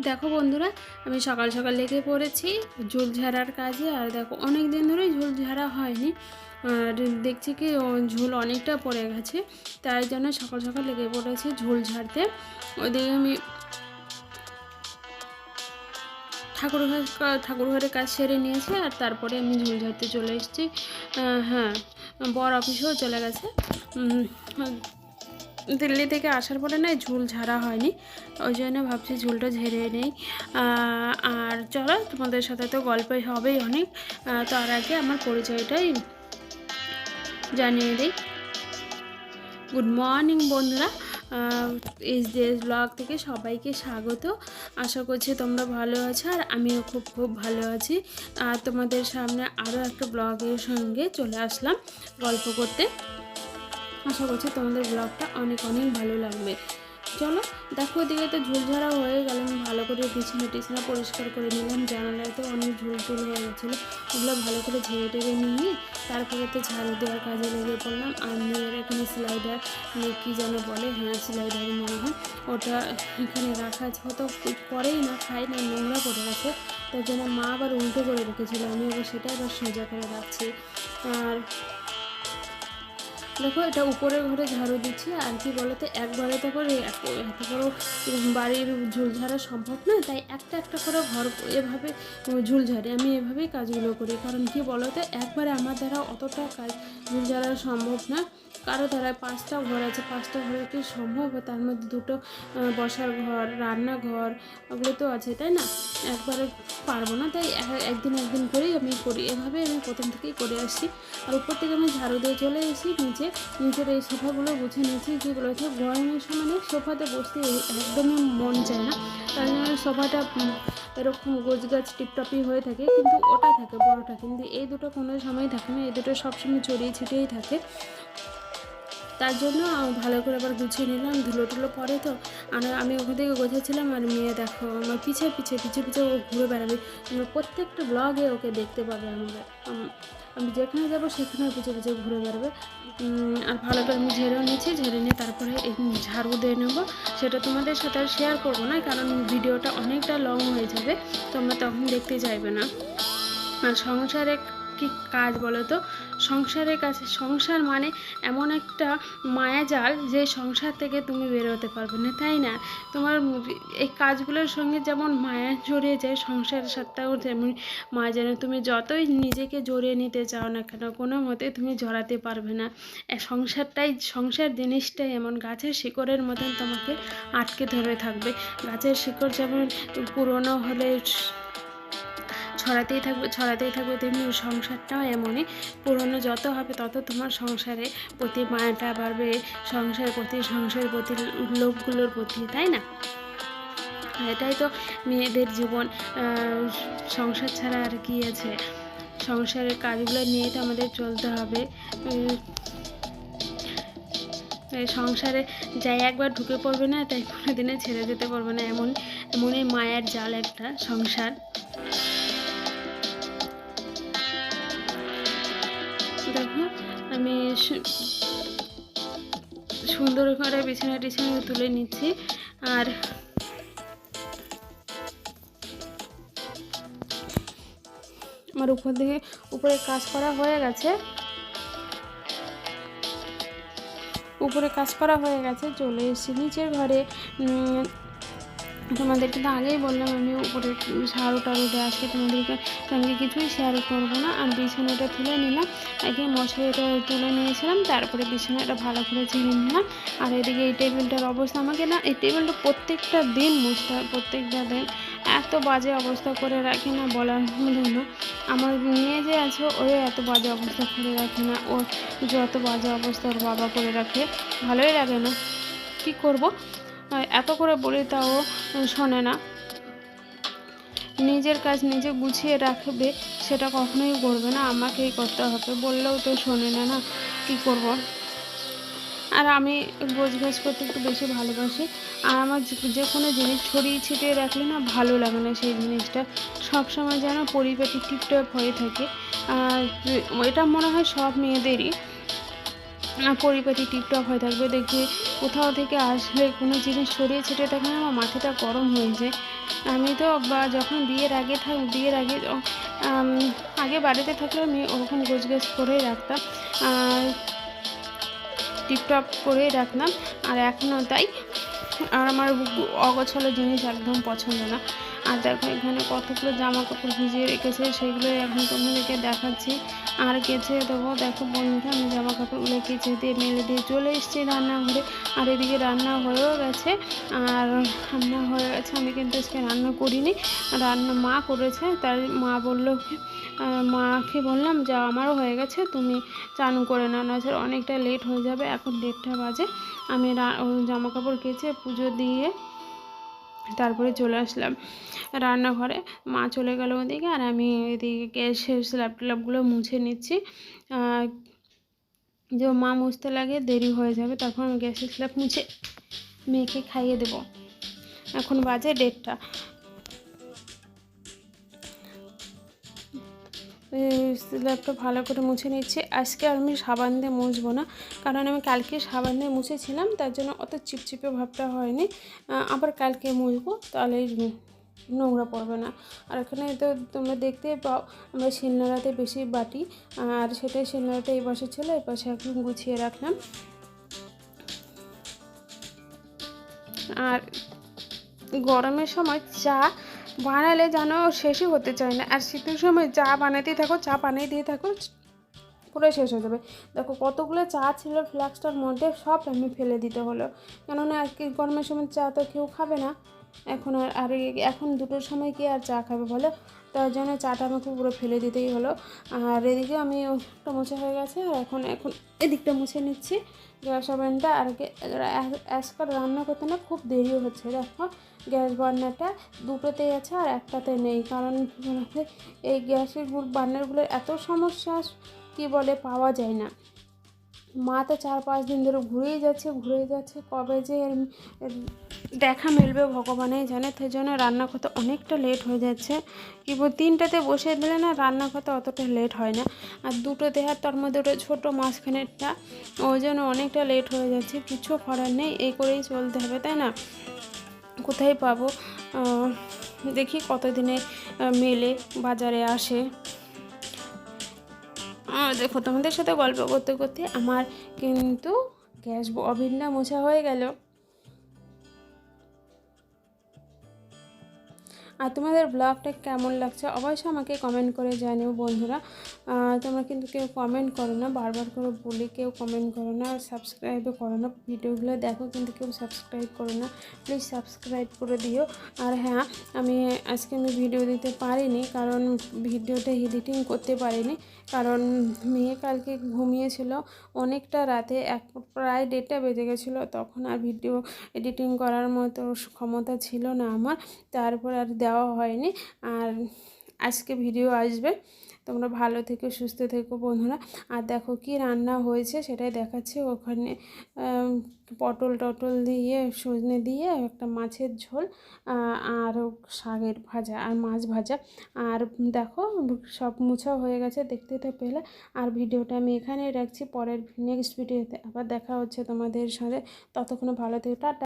দেখো বন্ধুরা, আমি সকাল সকাল লেগে পড়েছি ঝুল ঝাড়ার কাজে। আর দেখো অনেক দিন ধরেই ঝুল ঝাড়া হয়নি, আর দেখছি কি ঝুল অনেকটা পড়ে গেছে, তাই জন্য সকাল সকাল লেগে পড়েছি ঝুল ঝাড়তে। ওইদিকে আমি ঠাকুর ঘরের কাজ সেরে নিয়েছি, আর তারপরে আমি ঝুল ঝাড়তে চলে এসেছি। হ্যাঁ, বর অফিসেও চলে গেছে। দিল্লি থেকে আসার পরে না ঝুল ঝাড়া হয়নি, ওই জন্য ভাবছি ঝুলটা ঝেড়ে নেই। আর চলো, তোমাদের সাথে তো গল্পই হবেই অনেক। তার আগে আমার পরিচয়টাই জানিয়ে দিই। গুড মর্নিং বন্ধুরা, এইচডিএস ব্লগ থেকে সবাইকে স্বাগত। আশা করছি তোমরা ভালো আছো, আর আমিও খুব খুব ভালো আছি। আর তোমাদের সামনে আরও একটা ব্লগের সঙ্গে চলে আসলাম গল্প করতে। আশা করছি তোমাদের ব্লগটা অনেক অনেক ভালো লাগবে। চলো দেখো, ওদিকে তো ঝুল ঝাড়া হয়ে গেল। আমি ভালো করে বিছানা পরিষ্কার করে নিলাম। জানালায় তো অনেক ঝুল হয়ে গেছিলো, ওগুলো ভালো করে ঝেড়ে টেড়ে নিয়ে তারপরে তো ঝাড়ু দেওয়ার কাজে লেগে পড়লাম। আর মেয়ের এখানে স্লাইডার কী যেন বলে, হ্যাঁ স্লাইডার মনে হয়, ওটা এখানে রাখা আছে। হয়তো করেই না, খাই না, নোংরা করে রাখে। তার জন্য মা আবার উল্টো করে রেখেছিলো, আমি আবার সেটা আবার সোজা করে রাখছি। আর দেখো, এটা উপরের ঘরে ঝাড়ু দিচ্ছি। আর কি বলতো, একবারে তো করে এত বড় বাড়ির ঝুল ঝাড়া সম্ভব না, তাই একটা একটা করে ঘর এভাবে ঝুল ঝাড়ি। আমি এভাবেই কাজগুলো করি, কারণ কি বলতো, একবারে আমার দ্বারা অতটা কাজ ঝুল ঝাড়া সম্ভব না। কারো দ্বারা 5টা ঘর আছে, 5টা ঘরে কি সম্ভব? তার মধ্যে 2টো বসার ঘর, রান্নাঘর, ওগুলো তো আছে, তাই না? একবারে পারবো না, তাই একদিন একদিন করেই আমি করি। এভাবে আমি প্রথম থেকেই করে আসছি। আর উপর থেকে আমি ঝাড়ু দিয়ে চলে এসেছি নিচের এই সোফাগুলো গুছিয়ে নিয়েছি। কী বলেছে, গরমের সময় সোফাতে বসতে একদমই মন চায় না, তার জন্য সোফাটা এরকম গোছগাছ টিপটপই হয়ে থাকে, কিন্তু ওটা থাকে বড়টা, কিন্তু এই দুটো কোনো সময় থাকে না, এই দুটো সবসময় ছড়িয়ে ছিটিয়েই থাকে। তার জন্য ভালো করে আবার গুছিয়ে নিলাম। ধুলো টুলো পরে তো, আর আমি ওখান থেকে গোছাচ্ছিলাম, আর মেয়ে দেখো আমার পিছে পিছে ও ঘুরে বেড়াবে। তোমরা প্রত্যেকটা ব্লগে ওকে দেখতে পাবে। আমি যেখানে যাবো সেখানে পিছে ঘুরে বেড়াবে। আর ভালো করে আমি ঝেড়েও নিয়েছি, ঝেড়ে নিয়ে তারপরে ঝাড়ু দিয়ে নেবো। সেটা তোমাদের সাথে আর শেয়ার করবো না, কারণ ভিডিওটা অনেকটা লং হয়ে যাবে, তোমরা তখন দেখতে চাইবে না। আর সংসারে কি কাজ বলো তো, সংসারের কাছে সংসার মানে এমন একটা মায়াজাল, যে সংসার থেকে তুমি বেরোতে পারবে না, তাই না? তোমার এই কাজগুলোর সঙ্গে যেমন মায়া জড়িয়ে যায়, সংসারের সাথেও তেমন মায়া যেন। তুমি যতই নিজেকে জড়িয়ে নিতে চাও না কেন, কোনো মতে তুমি জড়াতে পারবে না। সংসার জিনিসটাই এমন, গাছের শিকড়ের মতন তোমাকে আটকে ধরে থাকবে। গাছের শিকড় যেমন পুরনো হলে ছড়াতেই থাকবে, তেমনি সংসারটাও এমনই, পুরনো যত হবে তত তোমার সংসারের প্রতি মায়াটা বাড়বে, সংসারের প্রতি লোকগুলোর প্রতি, তাই না? এটাই তো মেয়েদের জীবন। সংসার ছাড়া আর কি আছে? সংসারের কাজগুলো নিয়ে তো আমাদের চলতে হবে। সংসারে যাই একবার ঢুকে পড়বে না, তাই কোনো দিনে ছেড়ে যেতে পারবে না, এমনই মায়ের জাল একটা সংসার। দেখো, আমি সুন্দর করে বিছানা তুলে নিচ্ছি। আর আমার উপরে কাজ করা হয়ে গেছে, চলে এসেছি নিচের ঘরে। তোমাদেরকে তো আগেই বললাম আমি উপরে ঝাড়ু টাড়ু দিয়ে আজকে তোমাদেরকে সঙ্গে কিছুই শেয়ার করবো না। আর বিছানাটা তুলে নিলাম, আগে মশারিটা তুলে নিয়েছিলাম, তারপরে বিছানাটা ভালো করে ঝেড়ে নিলাম। আর এদিকে এই টেবিলটার অবস্থা, আমাকে না এই টেবিলটা প্রত্যেকটা দিন মুছতে হয়, প্রত্যেকটা দিন এত বাজে অবস্থা করে রাখে না, বলার মতো না। আমার মেয়ে যে আছে, ওই এত বাজে অবস্থা করে রাখে না, ওর যত বাজে অবস্থা ওর বাবা করে রাখে, ভালোই লাগে না। কি করব, এত করে বলি তাও শোনে না। নিজের কাজ নিজে গুছিয়ে রাখবে, সেটা কখনোই করবে না, আমাকেই করতে হবে, বললেও তো শোনে না। না, কী করব? আর আমি গোছগাছ করতে একটু বেশি ভালোবাসি। আর আমার যে কোনো জিনিস ছড়িয়ে ছিটিয়ে রাখলে না ভালো লাগে না, সেই জিনিসটা সবসময় যেন পরিপাটি টিপটপ হয়ে থাকে। আর এটা মনে হয় সব মেয়েদেরই। পরিপাটি টিপটপ হয়ে থাকবে। দেখবে কোথাও থেকে আসলে কোনো জিনিস ছড়িয়ে ছিটিয়ে থাকলে আমার মাথাটা গরম হয়ে যায়। আমি তো যখন বিয়ের আগে আগে বাড়িতে থাকলে আমি ওরকম গোছগাছ করেই রাখতাম, টিপটপ করেই রাখতাম। আর এখনও তাই। আর আমার অগোছালো জিনিস একদম পছন্দ না। আর দেখো এখানে কতগুলো জামা কাপড় ভিজিয়ে রেখেছে, সেগুলোই এখন তোমাদেরকে দেখাচ্ছি। আর কেচে দেবো। দেখো বন্ধুরা, আমি জামা কাপড়গুলো কেচে দিয়ে মেলে দিয়ে চলে এসেছি রান্নাঘরে। আর এদিকে রান্না হয়েও গেছে। আর রান্না হয়ে গেছে, আমি কিন্তু আজকে রান্না করিনি, রান্না মা করেছে। তার মা বললো, মাকে বললাম যে আমারও হয়ে গেছে, তুমি চান করে নাও, নজর অনেকটা লেট হয়ে যাবে। এখন 1:30 বাজে। আমি জামা কাপড় কেচে পুজো দিয়ে তারপরে চলে আসলাম রান্নাঘরে। মা চলে গেল ওদিকে, আর আমি এদিকে গ্যাসের স্ল্যাব ট্ল্যাবগুলো মুছে নিচ্ছি। যে মা মুছতে লাগে দেরি হয়ে যাবে, তখন আমি গ্যাসের স্ল্যাব মুছে মেয়েকে খাইয়ে দেবো। এখন বাজে 1:30। স্ল্যাবটা ভালো করে মুছে নিচ্ছি। আজকে আর আমি সাবান দিয়ে মুছবো না, কারণ আমি কালকে সাবান দিয়ে মুছেছিলাম, তার জন্য অত চিপচিপে ভাবটা হয়নি। আবার কালকে মুছবো, তাহলে নোংরা পড়বে না। আর এখানে তো তোমরা দেখতেই পাও, আমরা শিলনোড়াতে বেশি বাটি, আর সেটাই শিলনোড়াটা এই পাশে ছিল, এই পাশে এখন গুছিয়ে রাখলাম। আর গরমের সময় চা বানালে যেন শেষই হতে চায় না, আর শীতের সময় চা বানাতেই থাকো, চা বানিয়ে দিয়ে থাকো, পুরো শেষ হয়ে যাবে। দেখো কতগুলো চা ছিল ফ্লাক্সটার মধ্যে, সব আমি ফেলে দিতে হলো, কেননা কি গরমের সময় চা তো কেউ খাবে না এখন। আর এখন 2টোর সময় কি আর চা খাবে বলো, তার জন্য চাটা আমাকে পুরো ফেলে দিতেই হলো। আর এদিকে আমি একটা মোছা হয়ে গেছে, আর এখন এদিকটা মুছে নিচ্ছি গ্যাস ওভেনটা। আর আজকাল রান্না করতে না খুব দেরিও হচ্ছে। দেখো গ্যাস বার্নারটা 2টোতেই আছে আর একটাতে নেই, কারণ এই গ্যাসের বার্নারগুলোর এত সমস্যা, কি বলে পাওয়া যায় না। মা তো 4-5 দিন ধরে ঘুরেই যাচ্ছে, কবে যে দেখা মিলবে ভগবানই জানে। তাই জন্য রান্না করতে অনেকটা লেট হয়ে যাচ্ছে। কি 3টাতে বসে দিলে না রান্না করতে অতটা লেট হয় না, আর 2টোতে, আর তার মধ্যে ওটা ছোটো মাঝখানেরটা, ওই জন্য অনেকটা লেট হয়ে যাচ্ছে। কিছু করার নেই, এই করেই চলতে হবে, তাই না? কোথায় পাবো, দেখি কতদিনে মেলে বাজারে আসে। দেখো তোমাদের সাথে গল্প করতে করতে আমার কিন্তু গ্যাস ওভেনটা মোছা হয়ে গেল। আর তোমাদের ব্লগটা কেমন লাগছে অবশ্যই আমাকে কমেন্ট করে জানিও বন্ধুরা। তোমরা কিন্তু কেউ কমেন্ট করো না, বারবার করে বলি, কেউ কমেন্ট করো না, সাবস্ক্রাইবও করো না। ভিডিওগুলো দেখো কিন্তু কেউ সাবস্ক্রাইব করো না, প্লিজ সাবস্ক্রাইব করে দিও। আর হ্যাঁ, আমি আজকে ভিডিও দিতে পারিনি, কারণ ভিডিওটা এডিটিং করতে পারিনি, কারণ মেয়ে কালকে ঘুমিয়েছিল অনেকটা রাতে, প্রায় 1:30 বেজে গেছিলো, তখন আর ভিডিও এডিটিং করার মতো ক্ষমতা ছিল না আমার, তারপর আর দেওয়া হয়নি। আর আজকে ভিডিও আসবে। তোমরা ভালো থেকো, সুস্থ থেকো বন্ধুরা। আর দেখো কি রান্না হয়েছে সেটাই দেখাচ্ছি। ওখানে পটল টটল দিয়ে, সজনে দিয়ে একটা মাছের ঝোল, আর শাকের ভাজা, আর মাছ ভাজা। আর দেখো সব মুছা হয়ে গেছে, দেখতে তো পেলে। আর ভিডিওটা আমি এখানেই রাখছি, পরের নেক্সট ভিডিওতে আবার দেখা হচ্ছে তোমাদের সাথে। ততক্ষণে ভালো থেকো, টাটা।